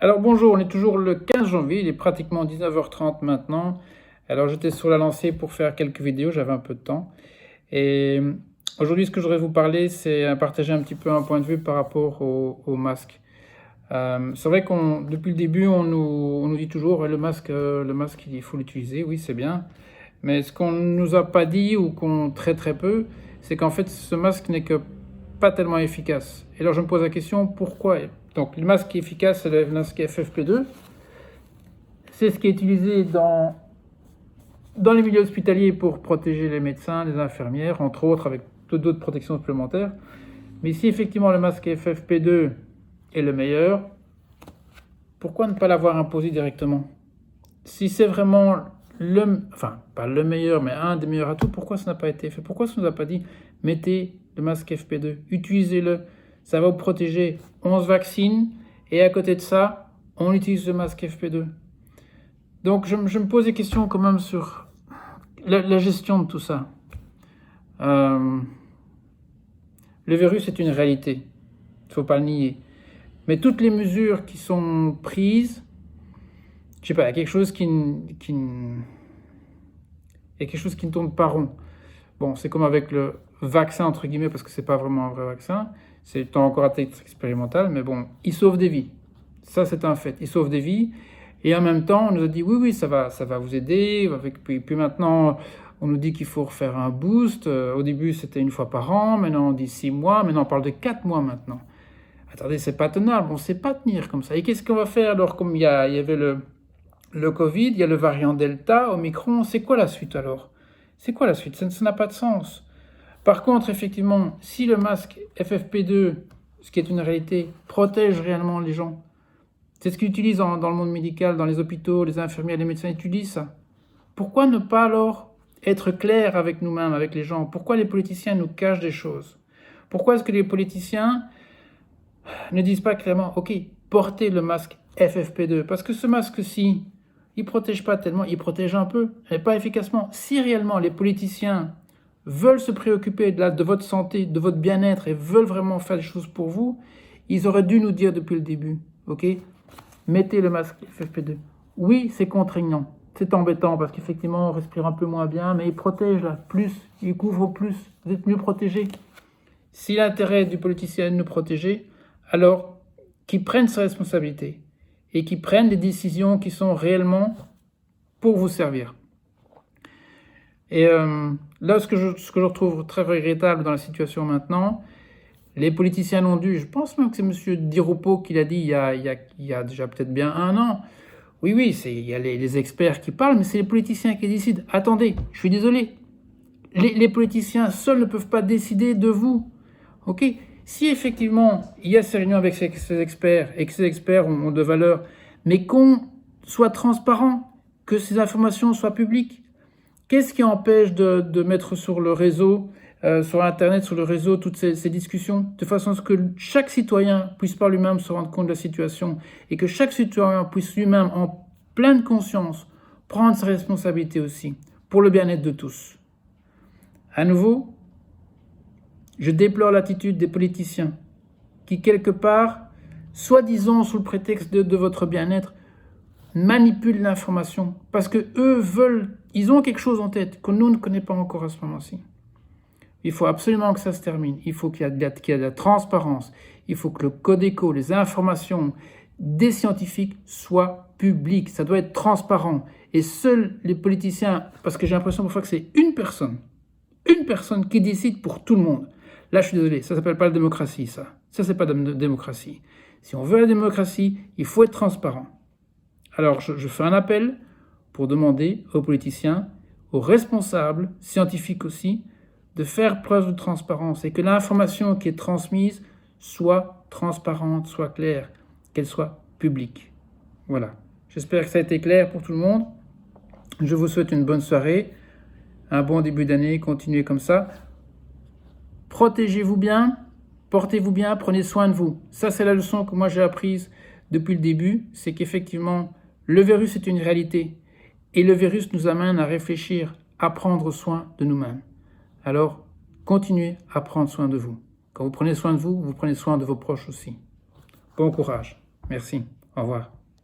Alors bonjour, on est toujours le 15 janvier, il est pratiquement 19h30 maintenant. Alors j'étais sur la lancée pour faire quelques vidéos, j'avais un peu de temps. Et aujourd'hui, ce que je voudrais vous parler, c'est partager un petit peu un point de vue par rapport au masque. C'est vrai qu'on, depuis le début, on nous dit toujours le masque, il faut l'utiliser, oui, c'est bien. Mais ce qu'on ne nous a pas dit ou qu'on très très peu, c'est qu'en fait, ce masque n'est que pas tellement efficace. Et alors je me pose la question, pourquoi? Donc le masque efficace, c'est le masque FFP2. C'est ce qui est utilisé dans les milieux hospitaliers pour protéger les médecins, les infirmières, entre autres, avec d'autres protections supplémentaires. Mais si effectivement le masque FFP2 est le meilleur, pourquoi ne pas l'avoir imposé directement? Si c'est vraiment enfin, pas le meilleur, mais un des meilleurs atouts, pourquoi ça n'a pas été fait? Pourquoi ça ne nous a pas dit, mettez le masque FP2, utilisez-le, ça va vous protéger, on se vaccine, et à côté de ça, on utilise le masque FP2. Donc je me pose des questions quand même sur la gestion de tout ça. Le virus est une réalité, il ne faut pas le nier. Mais toutes les mesures qui sont prises, je sais pas, il y a quelque chose qui ne tourne pas rond. Bon, c'est comme avec le vaccin, entre guillemets, parce que c'est pas vraiment un vrai vaccin, c'est encore à titre expérimental, mais bon, il sauve des vies. Ça, c'est un fait, il sauve des vies. Et en même temps, on nous a dit, oui, ça va vous aider. Puis maintenant, on nous dit qu'il faut refaire un boost. Au début, c'était une fois par an, maintenant on dit 6 mois, maintenant on parle de 4 mois maintenant. Attendez, c'est pas tenable, on ne sait pas tenir comme ça. Et qu'est-ce qu'on va faire alors, comme il y avait le Covid, il y a le variant Delta, Omicron, c'est quoi la suite alors? C'est quoi la suite? Ça n'a pas de sens. Par contre, effectivement, si le masque FFP2, ce qui est une réalité, protège réellement les gens, c'est ce qu'ils utilisent dans le monde médical, dans les hôpitaux, les infirmières, les médecins utilisent ça. Pourquoi ne pas alors être clair avec nous-mêmes, avec les gens? Pourquoi les politiciens nous cachent des choses? Pourquoi est-ce que les politiciens ne disent pas clairement, ok, portez le masque FFP2? Parce que ce masque-ci, il ne protège pas tellement, il protège un peu, mais pas efficacement. Si réellement les politiciens veulent se préoccuper de votre santé, de votre bien-être et veulent vraiment faire des choses pour vous, ils auraient dû nous dire depuis le début, ok, mettez le masque FFP2. Oui, c'est contraignant, c'est embêtant parce qu'effectivement on respire un peu moins bien, mais il protège là, plus, il couvre plus, vous êtes mieux protégés. Si l'intérêt du politicien est de nous protéger, alors qu'il prenne ses responsabilités et qu'il prenne des décisions qui sont réellement pour vous servir. Et là, ce que je retrouve très regrettable dans la situation maintenant, les politiciens l'ont dû, je pense même que c'est M. Di Rupo qui l'a dit il y a déjà peut-être bien un an. Oui, il y a les experts qui parlent, mais c'est les politiciens qui décident. Attendez, je suis désolé. Les politiciens seuls ne peuvent pas décider de vous. Ok? Si effectivement il y a ces réunions avec ces experts et que ces experts ont de valeur, mais qu'on soit transparent, que ces informations soient publiques, qu'est-ce qui empêche de mettre sur le réseau, sur Internet, sur le réseau, toutes ces discussions, de façon à ce que chaque citoyen puisse par lui-même se rendre compte de la situation et que chaque citoyen puisse lui-même, en pleine conscience, prendre ses responsabilités aussi, pour le bien-être de tous. À nouveau, je déplore l'attitude des politiciens qui, quelque part, soi-disant sous le prétexte de votre bien-être, manipulent l'information parce que ils ont quelque chose en tête que nous ne connaissons pas encore à ce moment-ci. Il faut absolument que ça se termine. Il faut qu'il y ait de la transparence. Il faut que le Codeco, les informations des scientifiques soient publiques. Ça doit être transparent. Et seuls les politiciens, parce que j'ai l'impression parfois que c'est une personne qui décide pour tout le monde. Là, je suis désolé, ça ne s'appelle pas la démocratie, ça. Ça, c'est pas de la démocratie. Si on veut la démocratie, il faut être transparent. Alors, je fais un appel pour demander aux politiciens, aux responsables, scientifiques aussi, de faire preuve de transparence et que l'information qui est transmise soit transparente, soit claire, qu'elle soit publique. Voilà. J'espère que ça a été clair pour tout le monde. Je vous souhaite une bonne soirée, un bon début d'année, continuez comme ça. Protégez-vous bien, portez-vous bien, prenez soin de vous. Ça, c'est la leçon que moi j'ai apprise depuis le début, c'est qu'effectivement, le virus est une réalité et le virus nous amène à réfléchir, à prendre soin de nous-mêmes. Alors, continuez à prendre soin de vous. Quand vous prenez soin de vous, vous prenez soin de vos proches aussi. Bon courage. Merci. Au revoir.